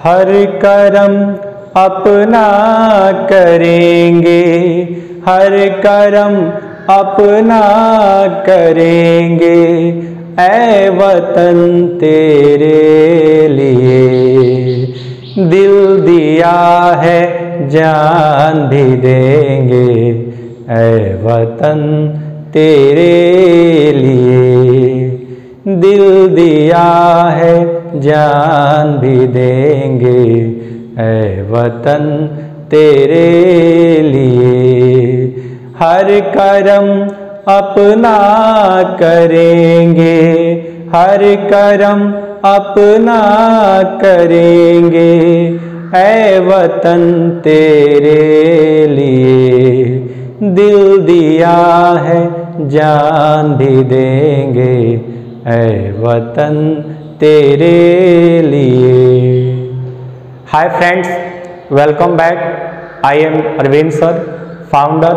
हर कर्म अपना करेंगे, हर कर्म अपना करेंगे, ऐ वतन तेरे लिए दिल दिया है जान भी देंगे, ऐ वतन तेरे लिए दिल दिया है जान भी देंगे, ऐ वतन तेरे लिए हर कर्म अपना करेंगे, हर कर्म अपना करेंगे, ऐ वतन तेरे लिए दिल दिया है जान भी देंगे, ऐ वतन तेरे लिए। Hi friends, welcome back. I am Arvind sir, founder,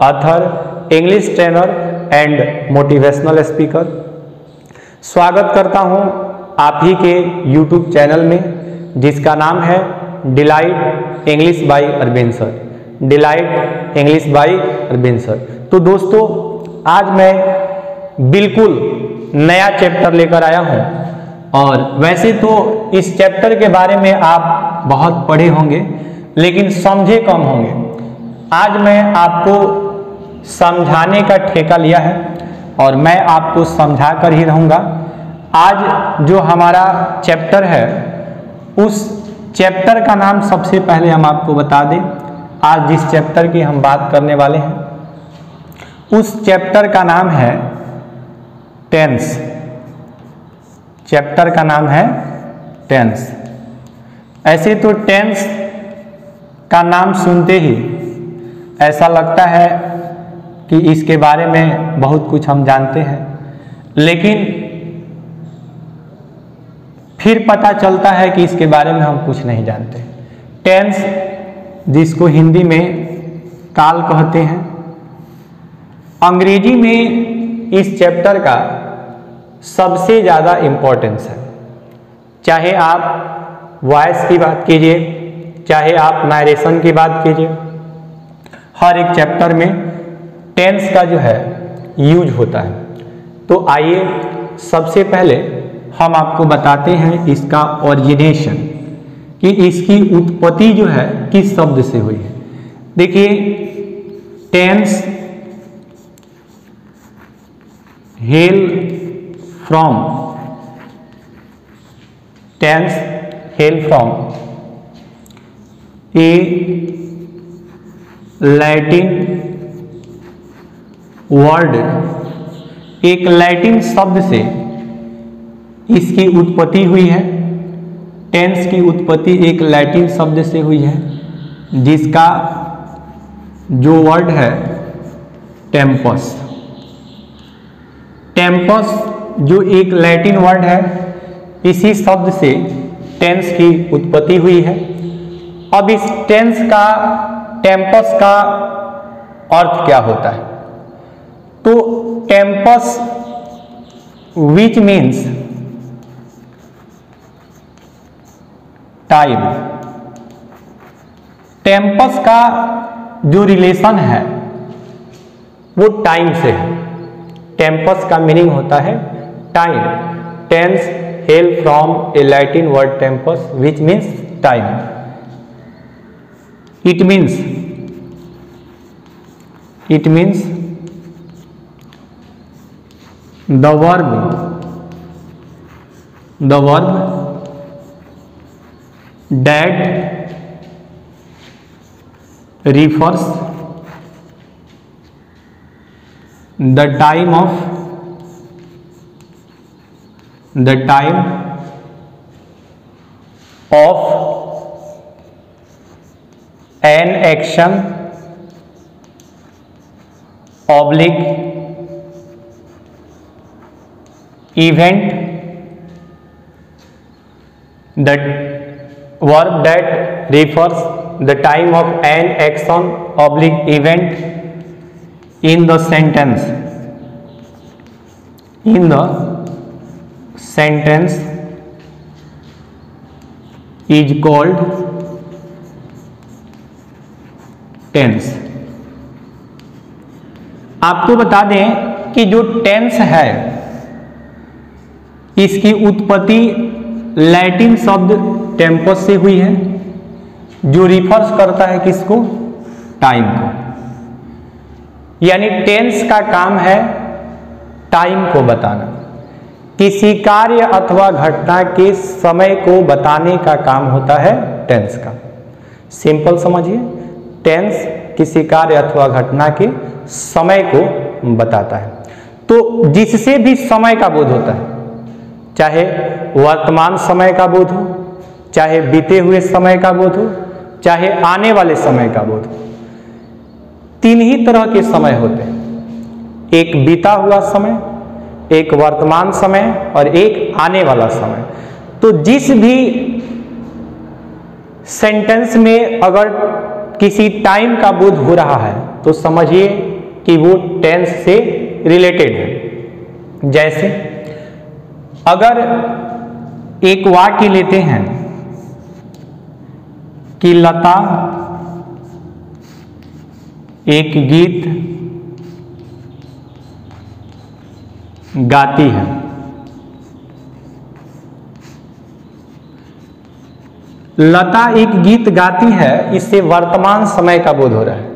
author, English trainer and motivational speaker. स्वागत करता हूं आप ही के यूट्यूब चैनल में जिसका नाम है Delight English by Arvind sir, Delight English by Arvind sir. तो दोस्तों, आज मैं बिल्कुल नया चैप्टर लेकर आया हूं और वैसे तो इस चैप्टर के बारे में आप बहुत पढ़े होंगे लेकिन समझे कम होंगे। आज मैं आपको समझाने का ठेका लिया है और मैं आपको समझा कर ही रहूँगा। आज जो हमारा चैप्टर है उस चैप्टर का नाम सबसे पहले हम आपको बता दें। आज जिस चैप्टर की हम बात करने वाले हैं उस चैप्टर का नाम है टेंस। चैप्टर का नाम है टेंस। ऐसे तो टेंस का नाम सुनते ही ऐसा लगता है कि इसके बारे में बहुत कुछ हम जानते हैं, लेकिन फिर पता चलता है कि इसके बारे में हम कुछ नहीं जानते। टेंस, जिसको हिंदी में काल कहते हैं, अंग्रेजी में इस चैप्टर का सबसे ज़्यादा इम्पोर्टेंस है। चाहे आप वॉइस की बात कीजिए, चाहे आप नरेशन की बात कीजिए, हर एक चैप्टर में टेंस का जो है यूज होता है। तो आइए सबसे पहले हम आपको बताते हैं इसका ओरिजिनेशन, कि इसकी उत्पत्ति जो है किस शब्द से हुई है। देखिए, tense hail from, tense hail from a Latin word, एक लैटिन शब्द से इसकी उत्पत्ति हुई है। टेंस की उत्पत्ति एक लैटिन शब्द से हुई है जिसका जो वर्ड है टेम्पस। टेम्पस जो एक लैटिन वर्ड है, इसी शब्द से टेंस की उत्पत्ति हुई है। अब इस टेंस का, टेम्पस का अर्थ क्या होता है? तो Tempest which means time. Tempest का जो रिलेशन है वो टाइम से है। टेम्पस का मीनिंग होता है time. Tense hail from a Latin word tempus which means time. It means the verb that refers the time of an action oblique event, the verb that refers the time of an action oblique event in the sentence is called tense. आपको बता दें कि जो tense है इसकी उत्पत्ति Latin शब्द Tempest से हुई है, जो रिफर्स करता है किसको? टाइम को। यानी टेंस का काम है टाइम को बताना, किसी कार्य अथवा घटना के समय को बताने का काम होता है टेंस का। सिंपल समझिए, टेंस किसी कार्य अथवा घटना के समय को बताता है। तो जिससे भी समय का बोध होता है, चाहे वर्तमान समय का बोध हो, चाहे बीते हुए समय का बोध हो, चाहे आने वाले समय का बोध हो, तीन ही तरह के समय होते हैं, एक बीता हुआ समय, एक वर्तमान समय और एक आने वाला समय। तो जिस भी सेंटेंस में अगर किसी टाइम का बोध हो रहा है तो समझिए कि वो टेंस से रिलेटेड है। जैसे अगर एक वाक्य लेते हैं कि लता एक गीत गाती है, लता एक गीत गाती है, इससे वर्तमान समय का बोध हो रहा है।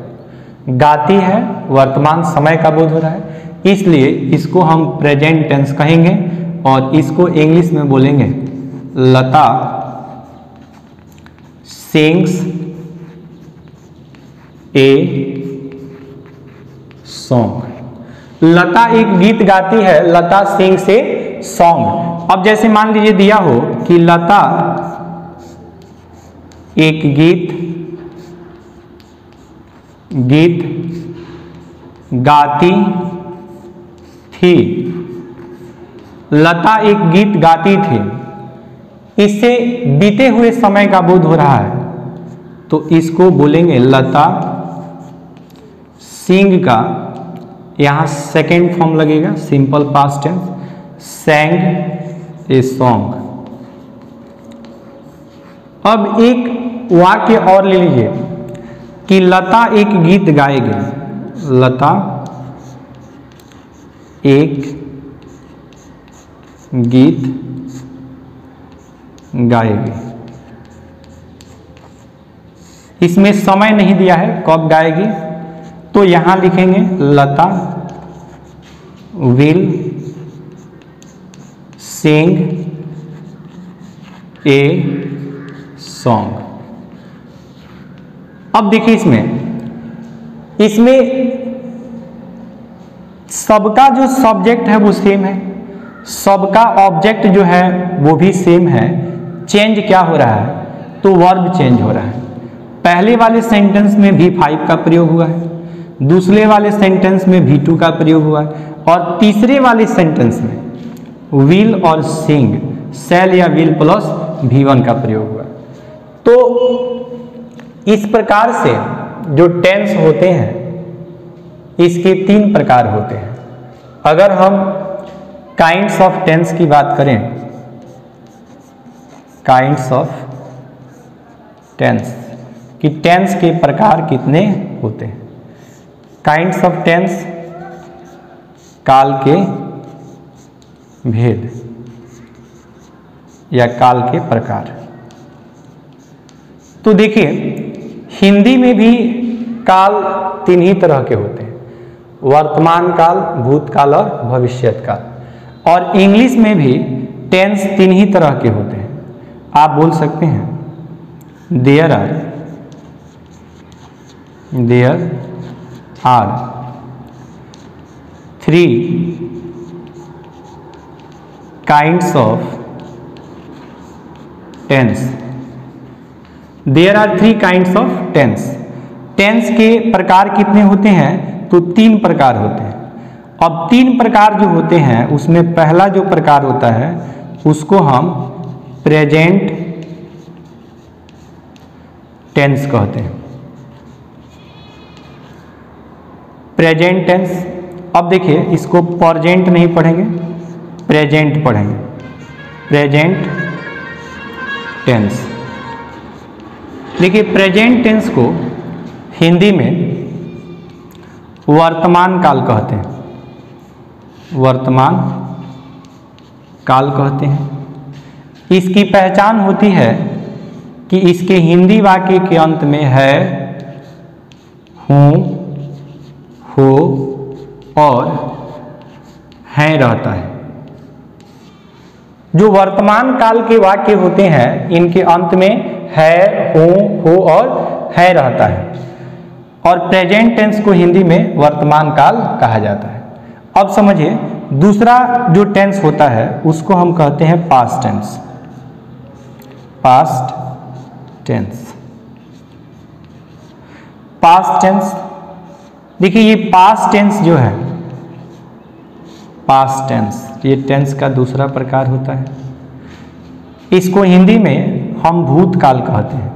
गाती है, वर्तमान समय का बोध हो रहा है, इसलिए इसको हम प्रेजेंट टेंस कहेंगे और इसको इंग्लिश में बोलेंगे लता सिंग्स ए सॉन्ग। लता एक गीत गाती है, लता सिंग्स ए सॉन्ग। अब जैसे मान लीजिए दिया हो कि लता एक गीत गाती थी, लता एक गीत गाती थी, इससे बीते हुए समय का बोध हो रहा है, तो इसको बोलेंगे लता सिंग का यहां सेकेंड फॉर्म लगेगा, simple past tense, sang a song. अब एक वाक्य और ले लीजिए कि लता एक गीत गाएगी, लता एक गीत गाएगी। इसमें समय नहीं दिया है कब गाएगी, तो यहां लिखेंगे लता विल सिंग ए सॉन्ग। अब देखिए इसमें सबका जो सब्जेक्ट है वो सेम है, सबका ऑब्जेक्ट जो है वो भी सेम है। चेंज क्या हो रहा है, तो वर्ब चेंज हो रहा है। पहले वाले सेंटेंस में V5 का प्रयोग हुआ है, दूसरे वाले सेंटेंस में V2 का प्रयोग हुआ है, और तीसरे वाले सेंटेंस में विल और सिंग, शैल या विल प्लस V1 का प्रयोग हुआ। तो इस प्रकार से जो टेंस होते हैं इसके तीन प्रकार होते हैं। अगर हम काइंड्स ऑफ टेंस की बात करें, काइंड्स ऑफ टेंस कि टेंस के प्रकार कितने होते हैं। काइंड्स ऑफ टेंस काल के भेद या काल के प्रकार। तो देखिए हिंदी में भी काल तीन ही तरह के होते हैं, वर्तमान काल, भूतकाल और भविष्यत काल। और इंग्लिश में भी टेंस तीन ही तरह के होते हैं। आप बोल सकते हैं there are 3 kinds of tense. There are 3 kinds of tense. Tense के प्रकार कितने होते हैं, तो 3 प्रकार होते हैं। अब 3 प्रकार जो होते हैं उसमें पहला जो प्रकार होता है उसको हम प्रेजेंट टेंस कहते हैं। Present tense. अब देखिए इसको प्रेजेंट नहीं पढ़ेंगे, प्रेजेंट पढ़ेंगे, प्रेजेंट टेंस। देखिए प्रेजेंट टेंस को हिंदी में वर्तमान काल कहते हैं, वर्तमान काल कहते हैं। इसकी पहचान होती है कि इसके हिंदी वाक्य के अंत में है, हूँ, हो और हैं रहता है। जो वर्तमान काल के वाक्य होते हैं इनके अंत में है, हूँ, हो और है रहता है, और प्रेजेंट टेंस को हिंदी में वर्तमान काल कहा जाता है। अब समझिए दूसरा जो टेंस होता है उसको हम कहते हैं past tense. Past tense, past tense, देखिए ये पास्ट टेंस जो है, पास्ट टेंस ये टेंस का दूसरा प्रकार होता है। इसको हिंदी में हम भूतकाल कहते हैं,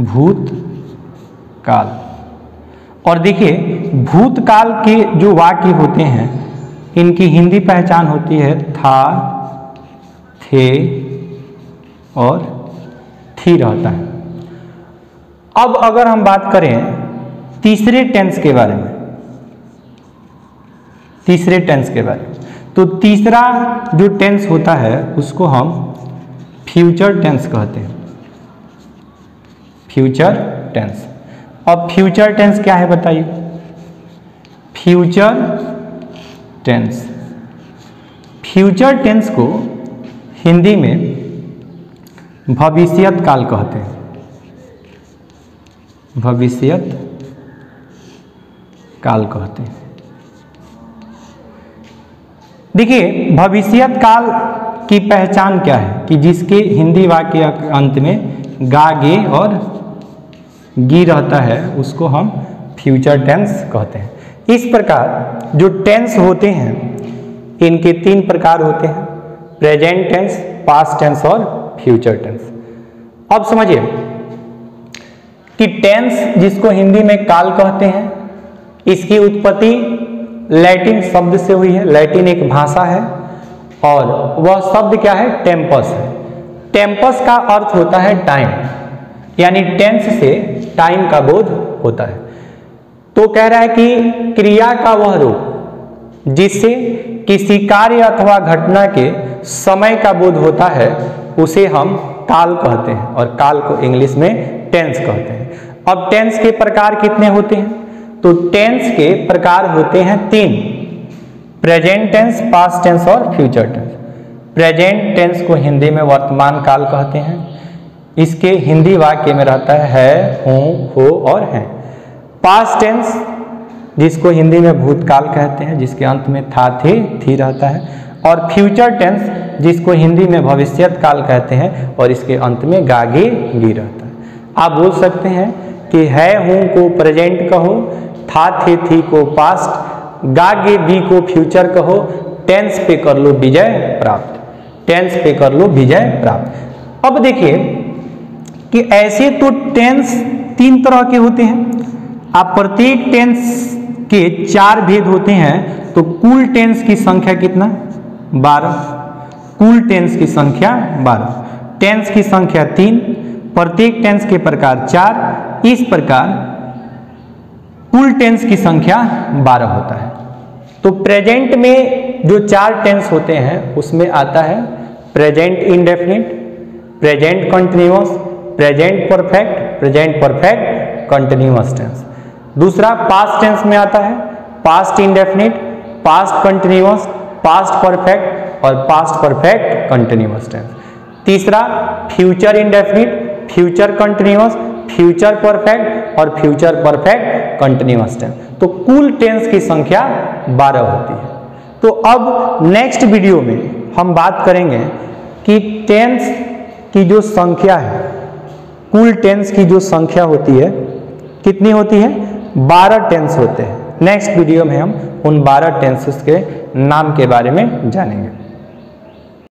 भूतकाल। और देखिए भूतकाल के जो वाक्य होते हैं इनकी हिंदी पहचान होती है था, थे और थी रहता है। अब अगर हम बात करें तीसरे टेंस के बारे में, तीसरे टेंस के बारे में, तो तीसरा जो टेंस होता है उसको हम फ्यूचर टेंस कहते हैं, फ्यूचर टेंस। अब फ्यूचर टेंस क्या है बताइए? फ्यूचर टेंस, फ्यूचर टेंस को हिंदी में भविष्यत काल कहते हैं, भविष्यत काल कहते हैं। देखिए भविष्यत काल की पहचान क्या है कि जिसके हिंदी वाक्य के अंत में गा, गे और गी रहता है उसको हम फ्यूचर टेंस कहते हैं। इस प्रकार जो टेंस होते हैं इनके तीन प्रकार होते हैं, प्रेजेंट टेंस, पास्ट टेंस और फ्यूचर टेंस। अब समझिए कि टेंस जिसको हिंदी में काल कहते हैं इसकी उत्पत्ति लैटिन शब्द से हुई है। लैटिन एक भाषा है और वह शब्द क्या है? टेम्पस है। टेम्पस का अर्थ होता है टाइम, यानी टेंस से टाइम का बोध होता है। तो कह रहा है कि क्रिया का वह रूप जिससे किसी कार्य अथवा घटना के समय का बोध होता है उसे हम काल कहते हैं, और काल को इंग्लिश में टेंस कहते हैं। अब टेंस के प्रकार कितने होते हैं? तो टेंस के प्रकार होते हैं तीन, प्रेजेंट टेंस, पास्ट टेंस और फ्यूचर टेंस। प्रेजेंट टेंस को हिंदी में वर्तमान काल कहते हैं। इसके हिंदी वाक्य में रहता है, हूँ, हो और हैं। पास्ट टेंस जिसको हिंदी में भूतकाल कहते हैं, जिसके अंत में था, थे, थी रहता है। और फ्यूचर टेंस जिसको हिंदी में भविष्यत काल कहते हैं और इसके अंत में गा, गे, गी रहता है। आप बोल सकते हैं कि है, हूँ को प्रेजेंट कहो, था, थे, थी को पास्ट, गा, गे, गी को फ्यूचर कहो, टेंस पे कर लो विजय प्राप्त, टेंस पे कर लो विजय प्राप्त। अब देखिए कि ऐसे तो टेंस तीन तरह के होते हैं। आप प्रत्येक टेंस के चार भेद होते हैं, तो कुल टेंस की संख्या कितना? 12। कुल टेंस की संख्या 12, टेंस की संख्या 3, प्रत्येक टेंस के प्रकार 4। इस प्रकार कुल टेंस की संख्या 12 होता है। तो प्रेजेंट में जो चार टेंस होते हैं उसमें आता है present indefinite, present continuous, present perfect, present perfect continuous tense. दूसरा पास्ट टेंस में आता है past indefinite, past continuous, past perfect और पास्ट परफेक्ट कंटिन्यूअस टेंस। तीसरा future indefinite, future continuous, future perfect और फ्यूचर परफेक्ट कंटिन्यूअस टेंस। तो कुल tense की संख्या 12 होती है। तो अब नेक्स्ट वीडियो में हम बात करेंगे कि टेंस की जो संख्या है, कुल टेंस की जो संख्या होती है कितनी होती है? 12 टेंस होते हैं। नेक्स्ट वीडियो में हम उन 12 टेंसेस के नाम के बारे में जानेंगे।